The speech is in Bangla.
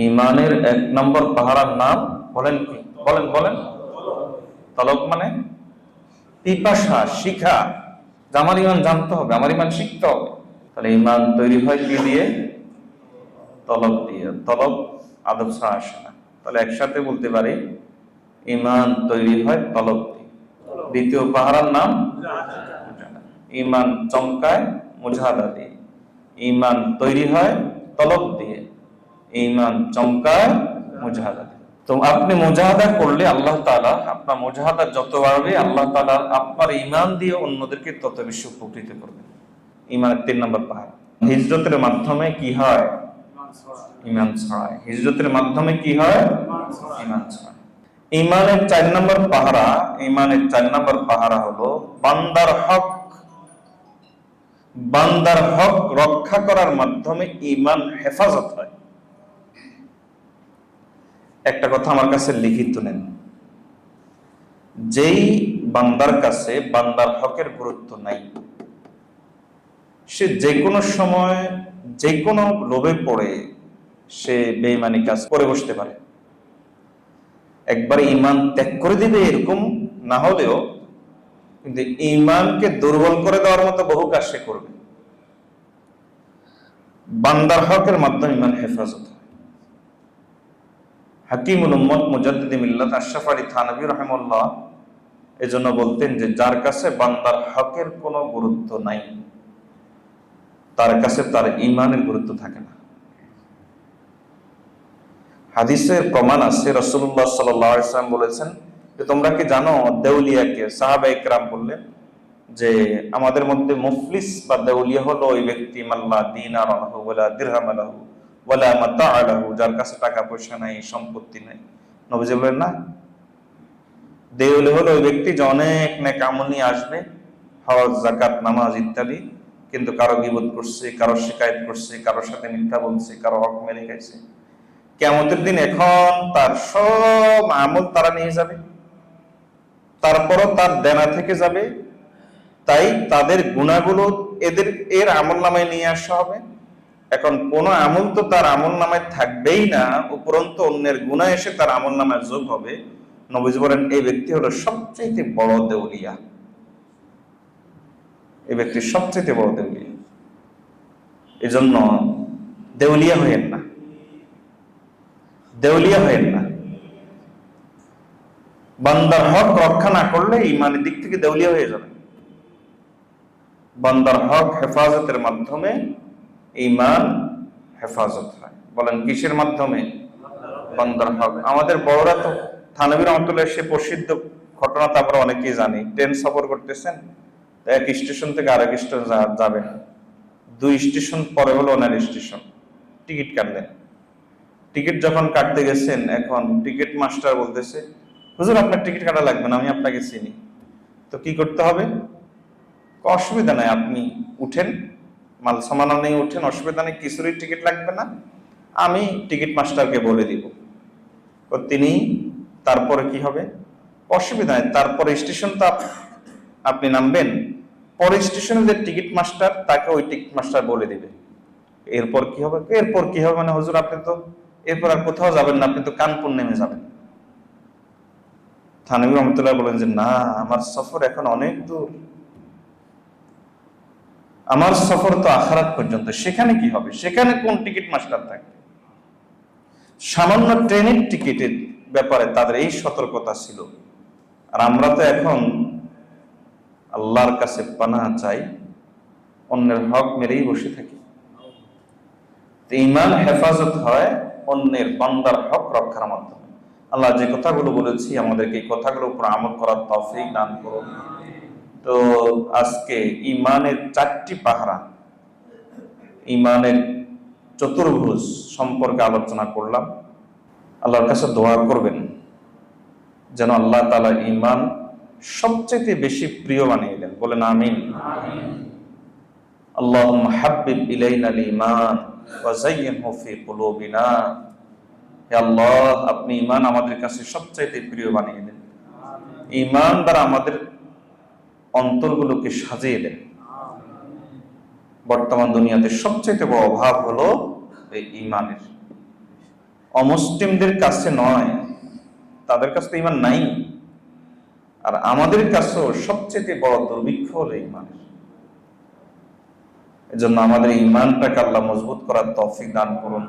ইমানের 1 নম্বর পাহারার নাম বলেন কি? বলেন বলেন। তলব মানে পিপাসা, শিখা। আমার ইমান জানতে হবে, আমার ইমান শিখতে হবে। তাহলে ইমান তৈরি হয় কি দিয়ে? তলব দিয়ে। তলব আদব ছাড়া আসে না। তাহলে একসাথে বলতে পারি ইমান তৈরি হয় তলব দিয়ে। দ্বিতীয় পাহারার নাম ইমান চমকায় মুজাহাদা দিয়ে। ইমান তৈরি হয় তলব দিয়ে, ইমান চমকায় মুজাহাদা দিয়ে। তো আপনি মুজাহাদা করলে আল্লাহ তাআলা, আপনার মুজাহাদা যত বাড়বে আল্লাহ তাআলা আপনার ইমান দিয়ে অন্যদেরকে তত বেশি উপকৃত করবেন। ইমানের 3 নম্বর পাহাড়। হিজরতের মাধ্যমে কি হয়? ইমান ছড়ায়। হিজরতের মাধ্যমে কি হয়? ইমান ছড়ায়। ইমানের 4 নম্বর পাহারা, ইমানের 4 নম্বর পাহারা হলো বান্দার হক। বান্দার হক রক্ষা করার মাধ্যমে ইমান হেফাজত হয়। একটা কথা আমার কাছে লিখিত নেন, যেই বান্দার কাছে বান্দার হকের গুরুত্ব নাই, সে যে কোনো সময় যে কোনো লোভে পড়ে সে বেঈমানি কাজ করে বসতে পারে। একবার ইমান ত্যাগ করে দিবে এরকম না হলেও কিন্তু ইমানকে দুর্বল করে দেওয়ার মতো বহু কাজ সে করবে। বান্দার হকের মাধ্যমে ইমান হেফাজত হয়। হাকিমুল উম্মত মুজাদ্দিদ মিল্লাত আশরাফ আলী থানভী রাহিমাহুল্লাহ এজন্য বলতেন যে যার কাছে বান্দার হকের কোনো গুরুত্ব নাই তার কাছে তার ইমানের গুরুত্ব থাকে না। হাদিসের প্রমাণ আছে, রাসূলুল্লাহ সাল্লাল্লাহু আলাইহি ওয়াসাল্লাম বলেছেন যে তোমরা কি জানো দেউলিয়াকে? সাহাবায়ে কেরাম বললেন যে আমাদের মধ্যে মুফলিস বা দেউলিয়া হলো ওই ব্যক্তি মাল্লা দিনার লাহু ওয়ালা দিরহাম লাহু ওয়ালা মাতা লাহু, যার কাছে টাকা পয়সা নাই, সম্পত্তি নাই। নবীজি বলেন না, দেউলিয়া হলো ওই ব্যক্তি যে অনেক নেক আমল নিয়ে আসবে, হজ যাকাত নামাজ ইত্যাদি, কিন্তু কারো গীবত করছে, কারো শিকায়ত করছে, কারোর সাথে মিথ্যা বলছে, কারো হক মেরে খাইছে। কিয়ামতের দিন এখন তার সব আমল তারা নিয়ে যাবে, তারপরও তার দেনা থেকে যাবে। তাই তাদের গুনাহগুলো এর আমল নামায় নিয়ে আসা হবে। এখন কোন আমল তো তার আমল নামায় থাকবেই না, উপরন্তু অন্যের গুনাহ এসে তার আমল নামায় যোগ হবে। নবীজি বলেন এই ব্যক্তি হলো সবচেয়ে বড় দেউলিয়া। এই ব্যক্তি সবচেয়ে বড় দেউলিয়া। এজন্য দেউলিয়া হয়েন না, দেউলিয়া হয়েন না। বান্দার হক রক্ষা না করলে ইমানের দিক থেকে দেউলিয়া হয়ে যাবে। বান্দার হক হেফাজতের মাধ্যমে ঈমান হেফাজত হয়। বলেন কিসের মাধ্যমে? বান্দার হক। আমাদের বড়রা তো থানভী রহমাতুল্লাহ সে প্রসিদ্ধ ঘটনা তো আমরা অনেকেই জানি। ট্রেন সফর করতেছেন, এক স্টেশন থেকে আরেক স্টেশন যাবেন, 2 স্টেশন পরে হলো ওনার স্টেশন। টিকিট কাটলেন, টিকিট যখন কাটতে গেছেন, এখন টিকিট মাস্টার বলতেছে হুজুর আপনার টিকিট কাটা লাগবে না, আমি আপনাকে চিনি। তো কি করতে হবে? অসুবিধা নাই, আপনি উঠেন, মাল সামানা নিয়ে উঠেন, অসুবিধা নেই, কিছুরই টিকিট লাগবে না, আমি টিকিট মাস্টারকে বলে দিব। তিনি তারপরে কি হবে? অসুবিধা নেই, তারপরে স্টেশন তো আপনি নামবেন, পরে স্টেশনে যে টিকিট মাস্টার তাকে ওই টিকিট মাস্টার বলে দিবে। এরপর কি হবে? এরপর কি হবে মানে হুজুর আপনি তো এরপর আর কোথাও যাবেন না, আপনি তো কানপুর নেমে যাবেন। থানভী রহমাতুল্লাহ বলেন যে না, আমার সফর এখন অনেক দূর, আমার সফর তো আখিরাত পর্যন্ত, সেখানে কি হবে? সেখানে কোন টিকিট মাস্টার থাকবে? সামান্য ট্রেনের টিকিটের ব্যাপারে তাদের এই সতর্কতা ছিল। আর আমরা তো এখন আল্লাহর কাছে পানাহ চাই, অন্যের হক মেরেই বসে থাকি। ঈমান হেফাজত হয় অন্যের বান্দার হক রক্ষার মাধ্যমে। আল্লাহ যে কথাগুলো বলেছি আমাদেরকে এই কথাগুলোর উপর আমল করার তৌফিক দান করুন। তো আজকে ঈমানের 4টি পাহারা, ঈমানের চতুর্ভুজ সম্পর্কে আলোচনা করলাম। আল্লাহর কাছে দোয়া করবেন যেন আল্লাহ তাআলা ঈমান সবচেয়ে বেশি প্রিয় বানিয়ে দেন। বলেন আমিন। আল্লাহুম্মা হাব্বিব ইলাইনাল ঈমান ওয়া যায়্যিনহু ফি কুলুবিনা। হে আল্লাহ, আপনি ঈমান আমাদের কাছে সবচেয়ে প্রিয় বানিয়ে দেন। ঈমান দ্বারা আমাদের অন্তরগুলোকে সাজিয়ে দেন। বর্তমান দুনিয়াতে সবচেয়ে বড় অভাব হলো এই ঈমানের অমুসলিমদের কাছে নয়, তাদের কাছে তো ঈমান নাই। আর আমাদের কাছেও সবচেয়ে বড় দুর্ভিক্ষ হলো ঈমানের। এজন্য আমাদের ঈমানটাকে আল্লাহ মজবুত করার তৌফিক দান করুন।